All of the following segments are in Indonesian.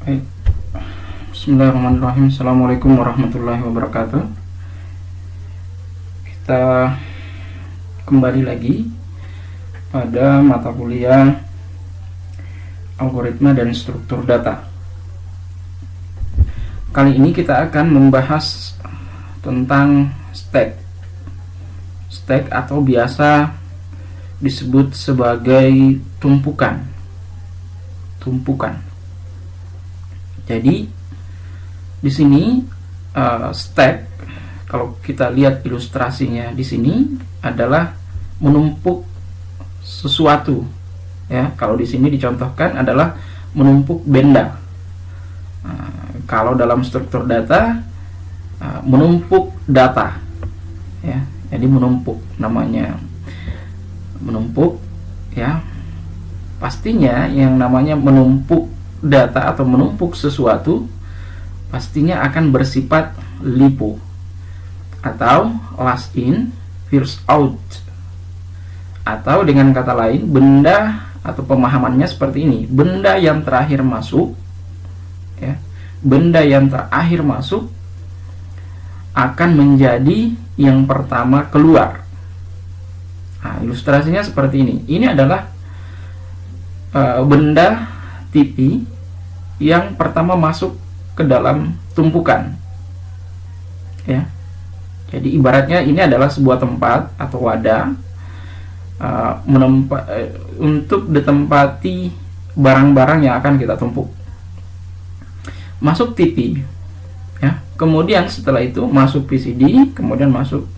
Baik. Bismillahirrahmanirrahim. Assalamualaikum warahmatullahi wabarakatuh. Kita kembali lagi pada mata kuliah algoritma dan struktur data. Kali ini kita akan membahas tentang stack atau biasa disebut sebagai tumpukan. Jadi di sini stack, kalau kita lihat ilustrasinya di sini adalah menumpuk sesuatu. Ya, kalau di sini dicontohkan adalah menumpuk benda. Kalau dalam struktur data, menumpuk data. Ya, jadi menumpuk, namanya menumpuk. Ya, pastinya yang namanya menumpuk data atau menumpuk sesuatu pastinya akan bersifat LIFO atau last in first out, atau dengan kata lain benda atau pemahamannya seperti ini: benda yang terakhir masuk, ya, benda yang terakhir masuk akan menjadi yang pertama keluar. Nah, ilustrasinya seperti ini. Ini adalah benda TV yang pertama masuk ke dalam tumpukan. Ya. Jadi ibaratnya ini adalah sebuah tempat atau wadah untuk ditempati barang-barang yang akan kita tumpuk. Masuk TV, ya. Kemudian setelah itu masuk PCD, kemudian masuk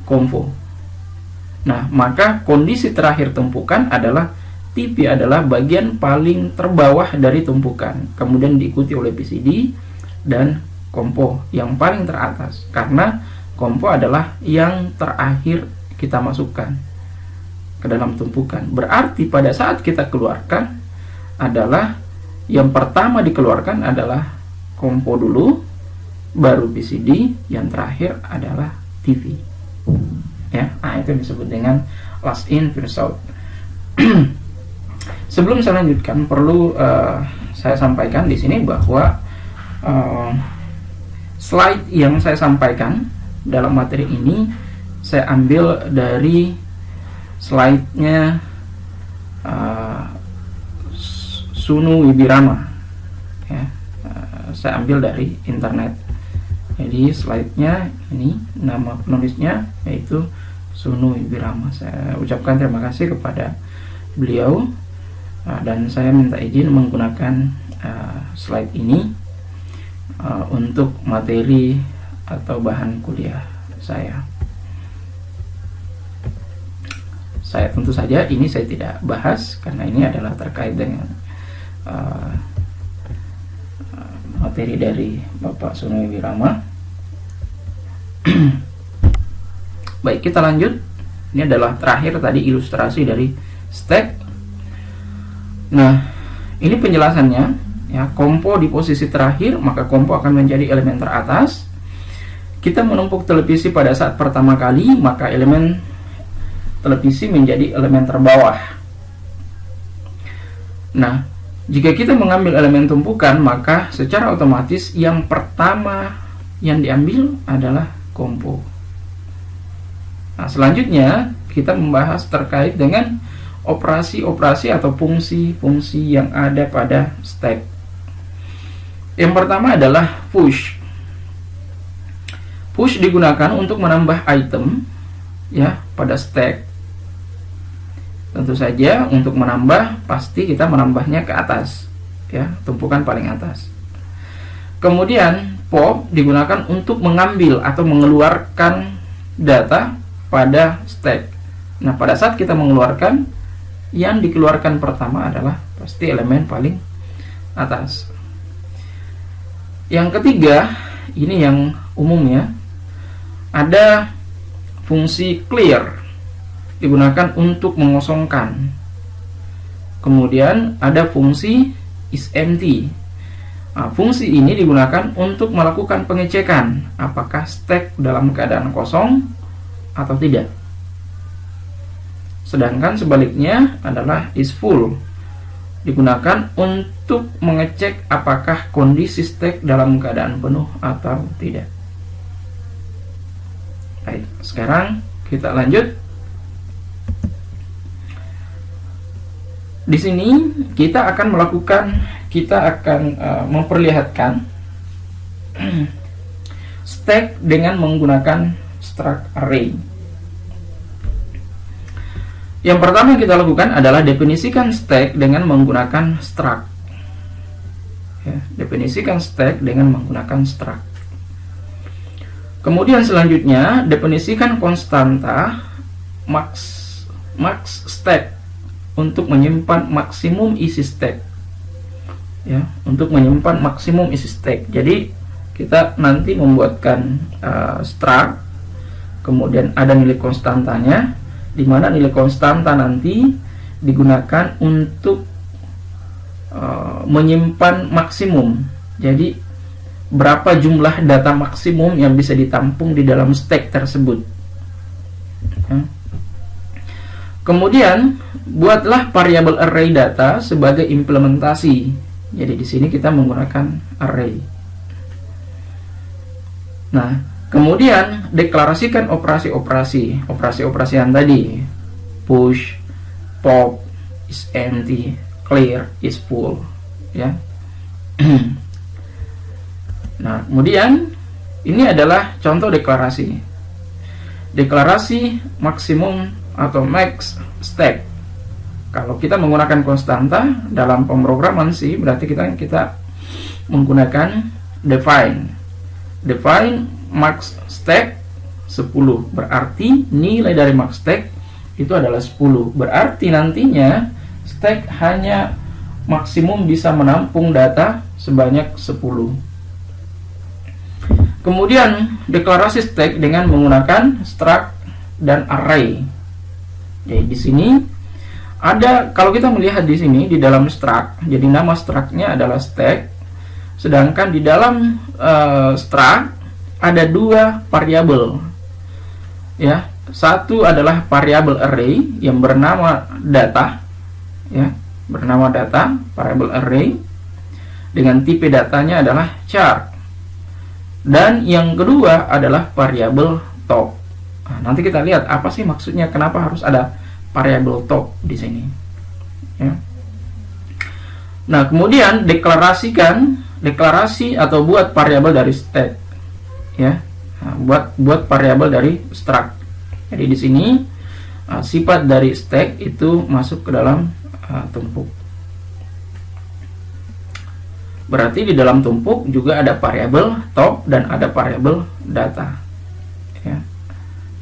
Compo. Nah, maka kondisi terakhir tumpukan adalah TV adalah bagian paling terbawah dari tumpukan, kemudian diikuti oleh PCD dan Compo yang paling teratas, karena Compo adalah yang terakhir kita masukkan ke dalam tumpukan. Berarti pada saat kita keluarkan adalah yang pertama dikeluarkan adalah Compo dulu, baru PCD, yang terakhir adalah TV. Ya, nah itu disebut dengan last in first out. Sebelum saya lanjutkan, perlu saya sampaikan di sini bahwa slide yang saya sampaikan dalam materi ini saya ambil dari slide-nya Sunu Wibirama. Ya, saya ambil dari internet. Jadi slide-nya ini, nama penulisnya yaitu Sunu Wibirama. Saya ucapkan terima kasih kepada beliau. Dan saya minta izin menggunakan slide ini untuk materi atau bahan kuliah saya. Saya tentu saja ini saya tidak bahas karena ini adalah terkait dengan materi dari Bapak Sunu Wibirama. Baik, kita lanjut. Ini adalah terakhir tadi ilustrasi dari stack. Nah, ini penjelasannya, ya. Compo di posisi terakhir, maka Compo akan menjadi elemen teratas. Kita menumpuk televisi pada saat pertama kali, maka elemen televisi menjadi elemen terbawah. Nah, jika kita mengambil elemen tumpukan, maka secara otomatis yang pertama yang diambil adalah Compo. Nah, selanjutnya kita membahas terkait dengan operasi-operasi atau fungsi-fungsi yang ada pada stack. Yang pertama adalah push. Push digunakan untuk menambah item, ya, pada stack. Tentu saja untuk menambah pasti kita menambahnya ke atas, ya, tumpukan paling atas. Kemudian pop digunakan untuk mengambil atau mengeluarkan data pada stack. Nah, pada saat kita mengeluarkan, yang dikeluarkan pertama adalah pasti elemen paling atas. Yang ketiga, ini yang umumnya, ada fungsi clear digunakan untuk mengosongkan. Kemudian ada fungsi is empty. Nah, fungsi ini digunakan untuk melakukan pengecekan apakah stack dalam keadaan kosong atau tidak. Sedangkan sebaliknya adalah is full. digunakan untuk mengecek apakah kondisi stek dalam keadaan penuh atau tidak. Baik, sekarang kita lanjut. Di sini kita akan memperlihatkan stek dengan menggunakan struct array. Yang pertama yang kita lakukan adalah definisikan stek dengan menggunakan struct. Ya, definisikan stek dengan menggunakan struct. Kemudian selanjutnya definisikan konstanta max stek untuk menyimpan maksimum isi stek. Ya, untuk menyimpan maksimum isi stek. Jadi kita nanti membuatkan struct, kemudian ada nilai konstantanya, di mana nilai konstanta nanti digunakan untuk menyimpan maksimum. Jadi berapa jumlah data maksimum yang bisa ditampung di dalam stek tersebut. Ya. Kemudian buatlah variabel array data sebagai implementasi. Jadi di sini kita menggunakan array. Nah, kemudian deklarasikan operasi-operasi yang tadi. Push, pop is empty, clear is full, ya. Nah, kemudian ini adalah contoh deklarasi. Deklarasi maksimum atau max stack. Kalau kita menggunakan konstanta dalam pemrograman C, berarti kita menggunakan define max stack 10. Berarti nilai dari max stack itu adalah 10. Berarti nantinya stack hanya maksimum bisa menampung data sebanyak 10. Kemudian deklarasi stack dengan menggunakan struct dan array. Jadi di sini ada, kalau kita melihat di sini di dalam struct, jadi nama struct-nya adalah stack. Sedangkan di dalam struct ada dua variabel. Ya, satu adalah variabel array yang bernama data, ya, bernama data, variabel array dengan tipe datanya adalah char. Dan yang kedua adalah variabel top. Nah, nanti kita lihat apa sih maksudnya, kenapa harus ada variabel top di sini. Ya. Nah, kemudian deklarasi atau buat variabel dari stack. Ya, nah, buat variabel dari struct. Jadi di sini sifat dari stack itu masuk ke dalam tumpuk. Berarti di dalam tumpuk juga ada variabel top dan ada variabel data. Ya.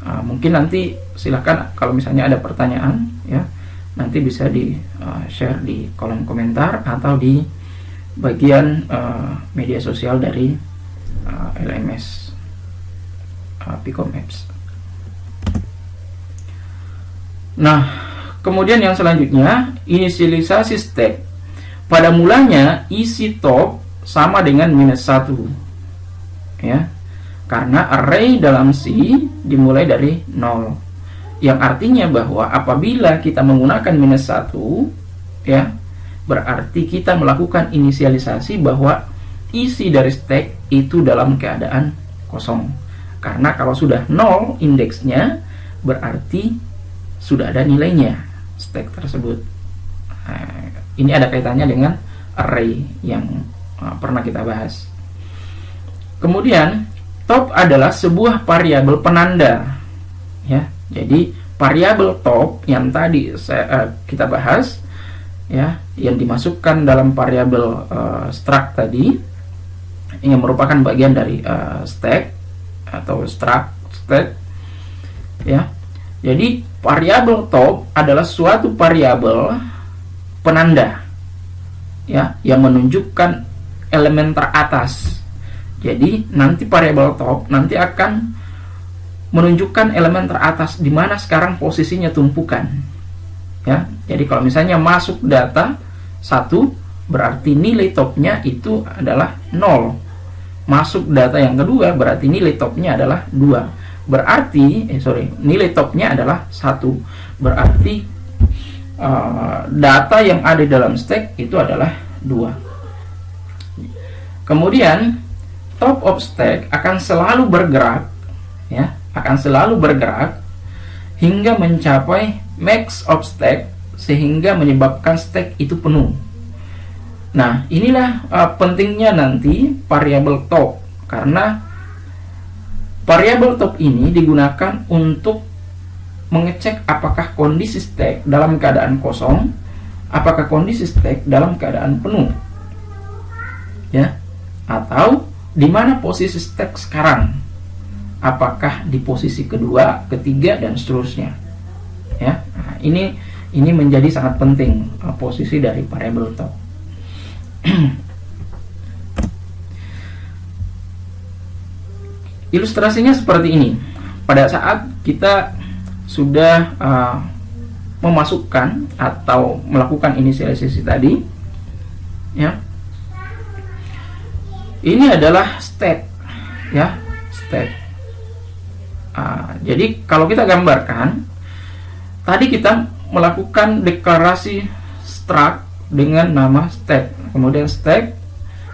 Mungkin nanti silahkan kalau misalnya ada pertanyaan, ya, nanti bisa di share di kolom komentar atau di bagian media sosial dari LMS Pico Maps. Nah, kemudian yang selanjutnya inisialisasi stack. Pada mulanya isi top sama dengan -1, ya, karena array dalam C dimulai dari 0, yang artinya bahwa apabila kita menggunakan -1, ya, berarti kita melakukan inisialisasi bahwa isi dari stack itu dalam keadaan kosong. Karena kalau sudah 0 indeksnya, berarti sudah ada nilainya stack tersebut. Nah, ini ada kaitannya dengan array yang pernah kita bahas. Kemudian top adalah sebuah variabel penanda, ya. Jadi variabel top yang tadi kita bahas, ya, yang dimasukkan dalam variabel struct tadi, yang merupakan bagian dari stack atau struct stack, ya. Jadi variabel top adalah suatu variabel penanda, ya, yang menunjukkan elemen teratas. Jadi nanti variabel top nanti akan menunjukkan elemen teratas di mana sekarang posisinya tumpukan, ya. Jadi kalau misalnya masuk data 1, berarti nilai topnya itu adalah 0. Masuk data yang kedua, berarti nilai topnya adalah 2. Berarti nilai topnya adalah 1. Berarti data yang ada dalam stack itu adalah 2. Kemudian top of stack akan selalu bergerak, ya, akan selalu bergerak hingga mencapai max of stack, sehingga menyebabkan stack itu penuh. Nah, inilah pentingnya nanti variabel top, karena variabel top ini digunakan untuk mengecek apakah kondisi stack dalam keadaan kosong, apakah kondisi stack dalam keadaan penuh, ya, atau di mana posisi stack sekarang, apakah di posisi kedua, ketiga, dan seterusnya, ya. Nah, ini menjadi sangat penting posisi dari variabel top. Ilustrasinya seperti ini. Pada saat kita sudah memasukkan atau melakukan inisialisasi tadi, ya, ini adalah stack, ya, stack. Jadi kalau kita gambarkan, tadi kita melakukan deklarasi struct dengan nama stack, kemudian stack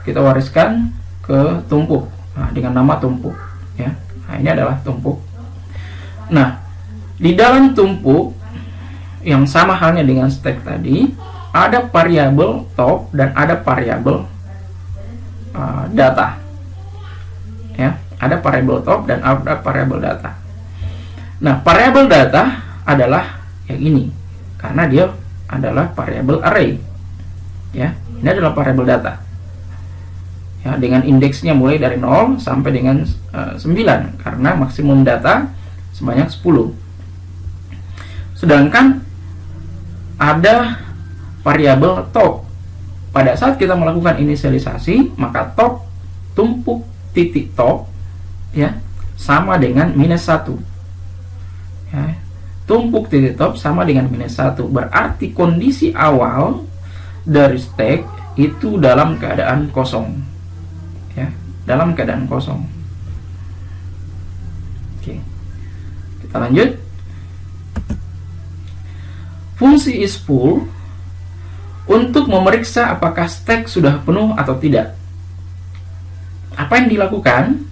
kita wariskan ke tumpuk, dengan nama tumpuk, ya. Nah, ini adalah tumpuk. Nah, di dalam tumpuk yang sama halnya dengan stack tadi, ada variabel top dan ada variabel data, ya, ada variabel top dan ada variabel data. Nah, variabel data adalah yang ini karena dia adalah variabel array, ya. Ini adalah variabel data, ya, dengan indeksnya mulai dari 0 sampai dengan 9 karena maksimum data sebanyak 10. Sedangkan ada variabel top. Pada saat kita melakukan inisialisasi, maka top tumpuk titik top, ya, sama dengan -1, ya. Tumpuk titik top sama dengan -1, berarti kondisi awal dari stack itu dalam keadaan kosong, ya, dalam keadaan kosong. Oke, kita lanjut. Fungsi isFull untuk memeriksa apakah stack sudah penuh atau tidak. Apa yang dilakukan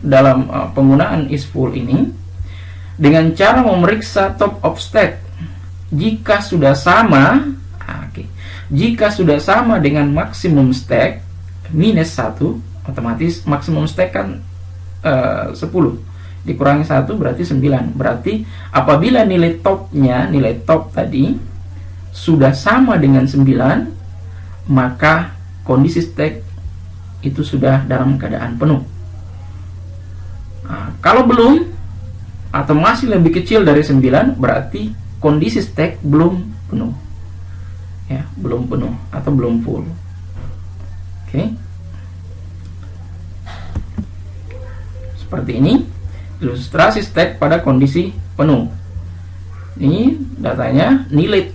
dalam penggunaan isFull ini? Dengan cara memeriksa top of stack. Jika sudah sama, jika sudah sama dengan maksimum stack -1, otomatis maksimum stack kan 10 dikurangi 1 berarti 9. Berarti apabila nilai top tadi sudah sama dengan 9, maka kondisi stack itu sudah dalam keadaan penuh. Nah, kalau belum atau masih lebih kecil dari 9, berarti kondisi stack belum penuh, ya, belum penuh atau belum full. Oke. Seperti ini ilustrasi stack pada kondisi penuh. Ini datanya, nilai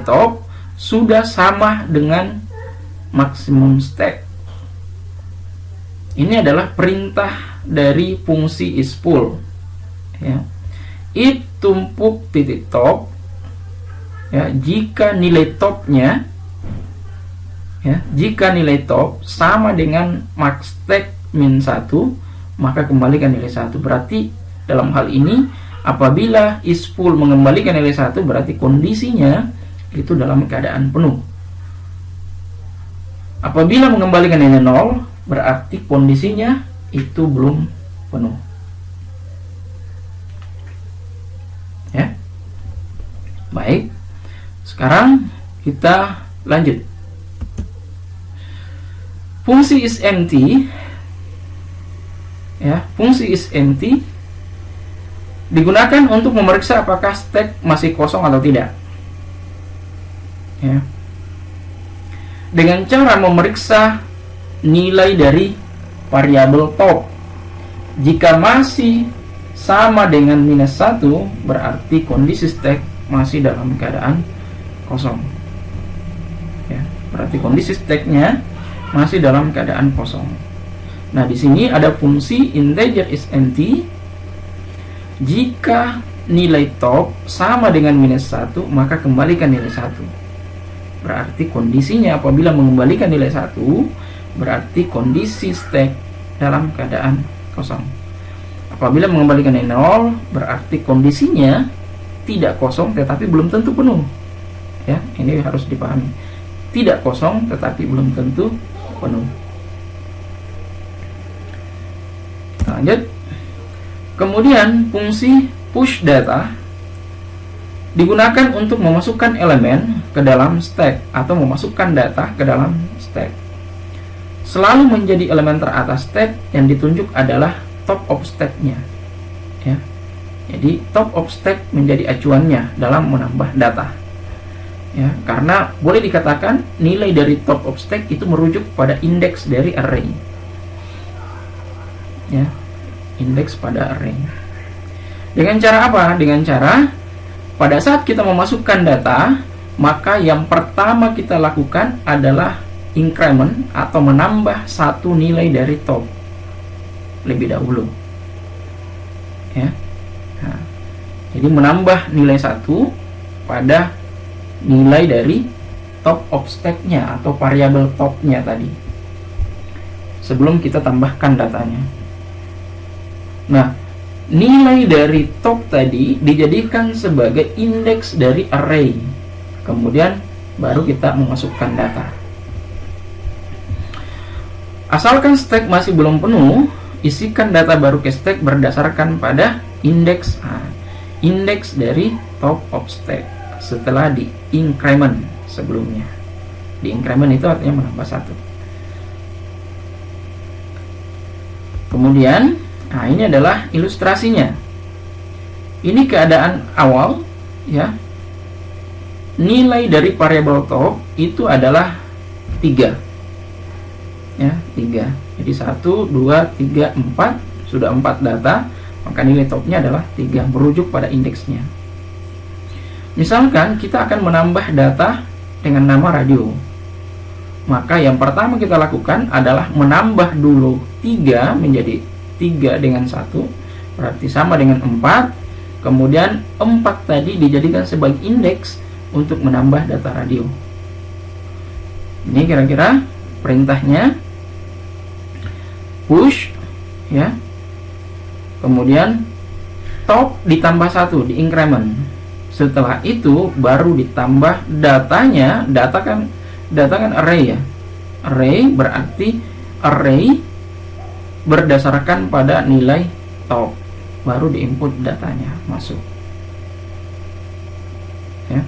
top sudah sama dengan maksimum stack. Ini adalah perintah dari fungsi isFull, ya. If tumpuk titik top, ya, jika nilai topnya, ya, jika nilai top sama dengan max stack -1, maka kembalikan nilai 1. Berarti dalam hal ini apabila isFull mengembalikan nilai 1, berarti kondisinya itu dalam keadaan penuh. Apabila mengembalikan nilai 0, berarti kondisinya itu belum penuh, ya. Baik, sekarang kita lanjut. Fungsi isEmpty, ya, fungsi isEmpty digunakan untuk memeriksa apakah stack masih kosong atau tidak, ya. Dengan cara memeriksa nilai dari variabel top. Jika masih sama dengan -1, berarti kondisi stack masih dalam keadaan kosong, ya. Berarti kondisi stacknya masih dalam keadaan kosong. Nah, di sini ada fungsi integer isEmpty. Jika nilai top sama dengan minus 1, maka kembalikan nilai 1. Berarti kondisinya apabila mengembalikan nilai 1, berarti kondisi stack dalam keadaan kosong. Apabila mengembalikan nilai 0, berarti kondisinya tidak kosong tetapi belum tentu penuh. Ya, ini harus dipahami. Tidak kosong tetapi belum tentu penuh. Lanjut. Kemudian fungsi push data digunakan untuk memasukkan elemen ke dalam stack atau memasukkan data ke dalam stack. Selalu menjadi elemen teratas stack yang ditunjuk adalah top of stack-nya. Ya. Jadi top of stack menjadi acuannya dalam menambah data. Ya, karena boleh dikatakan nilai dari top of stack itu merujuk pada indeks dari array. Ya, indeks pada array. Dengan cara apa? Dengan cara pada saat kita memasukkan data, maka yang pertama kita lakukan adalah increment atau menambah satu nilai dari top lebih dahulu. Ya. Nah, jadi menambah nilai 1 pada nilai dari top of stack-nya atau variabel top-nya tadi sebelum kita tambahkan datanya. Nah, nilai dari top tadi dijadikan sebagai indeks dari array, kemudian baru kita memasukkan data. Asalkan stack masih belum penuh, isikan data baru ke stack berdasarkan pada indeks indeks dari top of stack setelah di increment sebelumnya. Di increment itu artinya menambah 1. Kemudian, nah ini adalah ilustrasinya. Ini keadaan awal, ya. Nilai dari variabel top itu adalah 3. Ya, 3. Jadi 1, 2, 3, 4, sudah 4 data, maka nilai topnya adalah 3, merujuk pada indeksnya. Misalkan kita akan menambah data dengan nama radio. Maka yang pertama kita lakukan adalah menambah dulu 3 menjadi 3 dengan 1, berarti sama dengan 4. Kemudian 4 tadi dijadikan sebagai indeks untuk menambah data radio. Ini kira-kira perintahnya. Push, ya. Kemudian top ditambah 1 di increment. Setelah itu baru ditambah datanya. Data kan array, ya. Array berarti array berdasarkan pada nilai top, baru diinput datanya masuk. Ya.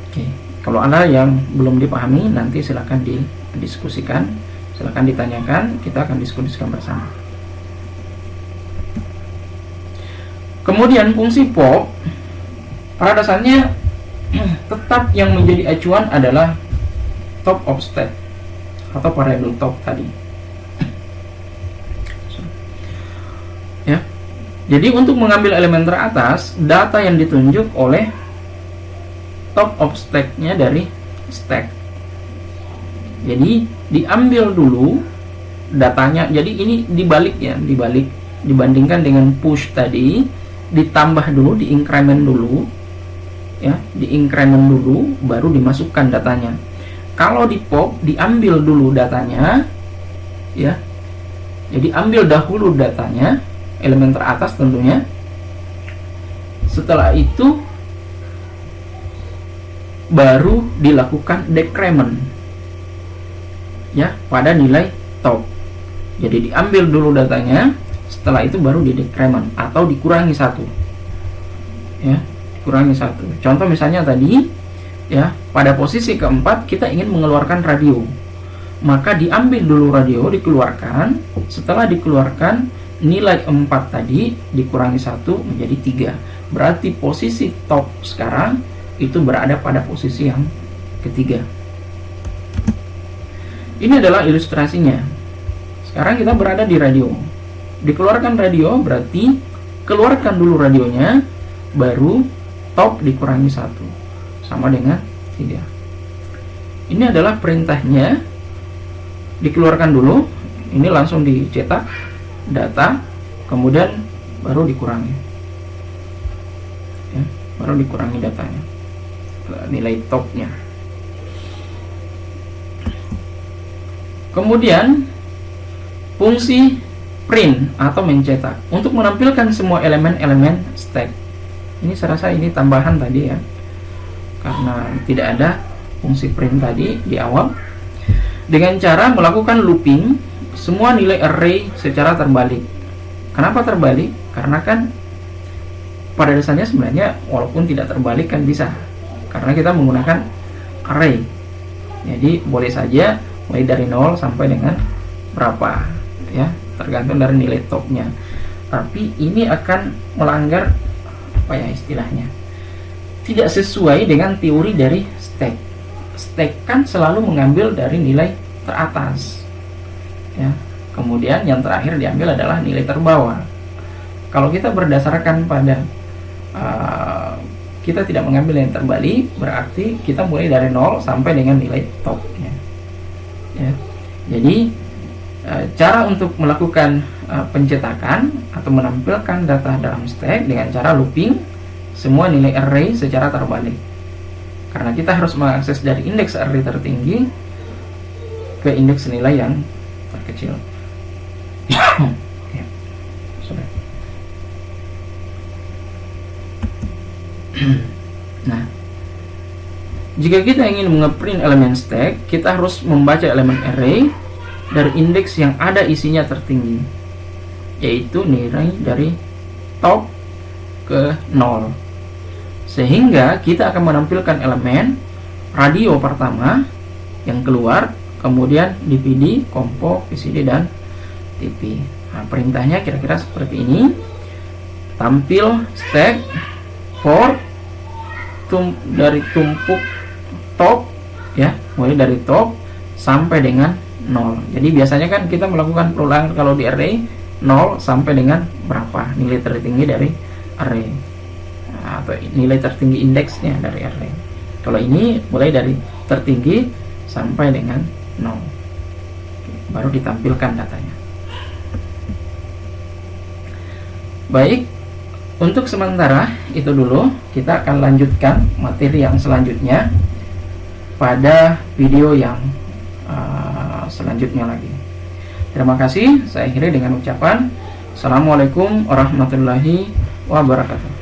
Oke, kalau ada yang belum dipahami nanti silakan didiskusikan, silakan ditanyakan, kita akan diskusikan bersama. Kemudian fungsi pop pada dasarnya tetap yang menjadi acuan adalah top of stack atau variabel top tadi. Ya. Jadi untuk mengambil elemen teratas, data yang ditunjuk oleh top of stack-nya dari stack. Jadi diambil dulu datanya. Jadi ini dibalik dibandingkan dengan push tadi, ditambah dulu, di increment dulu, ya, di increment dulu baru dimasukkan datanya. Kalau di pop diambil dulu datanya, ya. Jadi ambil dahulu datanya, elemen teratas tentunya. Setelah itu baru dilakukan decrement, ya, pada nilai top. Jadi diambil dulu datanya, setelah itu baru di decrement atau dikurangi 1. Ya, dikurangi 1. Contoh misalnya tadi, ya, pada posisi keempat kita ingin mengeluarkan radio. Maka diambil dulu radio, dikeluarkan. Setelah dikeluarkan, nilai 4 tadi dikurangi 1 menjadi 3. Berarti posisi top sekarang itu berada pada posisi yang ketiga. Ini adalah ilustrasinya. Sekarang kita berada di radio. Dikeluarkan radio berarti keluarkan dulu radionya, baru top dikurangi 1 sama dengan 3. Ini adalah perintahnya. Dikeluarkan dulu, ini langsung dicetak data, kemudian baru dikurangi. baru dikurangi datanya, nilai topnya. Kemudian fungsi print atau mencetak untuk menampilkan semua elemen-elemen stack. Ini saya rasa ini tambahan tadi ya, karena tidak ada fungsi print tadi di awal. Dengan cara melakukan looping semua nilai array secara terbalik. Kenapa terbalik? Karena kan pada dasarnya sebenarnya walaupun tidak terbalik kan bisa, karena kita menggunakan array. Jadi boleh saja mulai dari 0 sampai dengan berapa ya, tergantung dari nilai topnya. Tapi ini akan melanggar apa ya istilahnya, tidak sesuai dengan teori dari stack. Stack kan selalu mengambil dari nilai teratas ya, kemudian yang terakhir diambil adalah nilai terbawah. Kalau kita berdasarkan pada kita tidak mengambil yang terbalik, berarti kita mulai dari 0 sampai dengan nilai topnya ya. Jadi cara untuk melakukan pencetakan atau menampilkan data dalam stack dengan cara looping semua nilai array secara terbalik, karena kita harus mengakses dari indeks array tertinggi ke indeks nilai yang terkecil. Ya, sudah. Nah, jika kita ingin nge-print elemen stack, kita harus membaca elemen array dari indeks yang ada isinya tertinggi, yaitu nilai dari top ke 0, sehingga kita akan menampilkan elemen radio pertama yang keluar, kemudian DPD, Compo, VCD, dan TP. Nah, perintahnya kira-kira seperti ini. Tampil stack for dari tumpuk top ya, mulai dari top sampai dengan 0. Jadi biasanya kan kita melakukan perulangan kalau di array 0 sampai dengan berapa nilai tertinggi dari array, atau nilai tertinggi indeksnya dari array. Kalau ini mulai dari tertinggi sampai dengan 0. Baru ditampilkan datanya. Baik, untuk sementara itu dulu. Kita akan lanjutkan materi yang selanjutnya pada video yang selanjutnya lagi. Terima kasih. Saya akhiri dengan ucapan Assalamualaikum warahmatullahi wabarakatuh.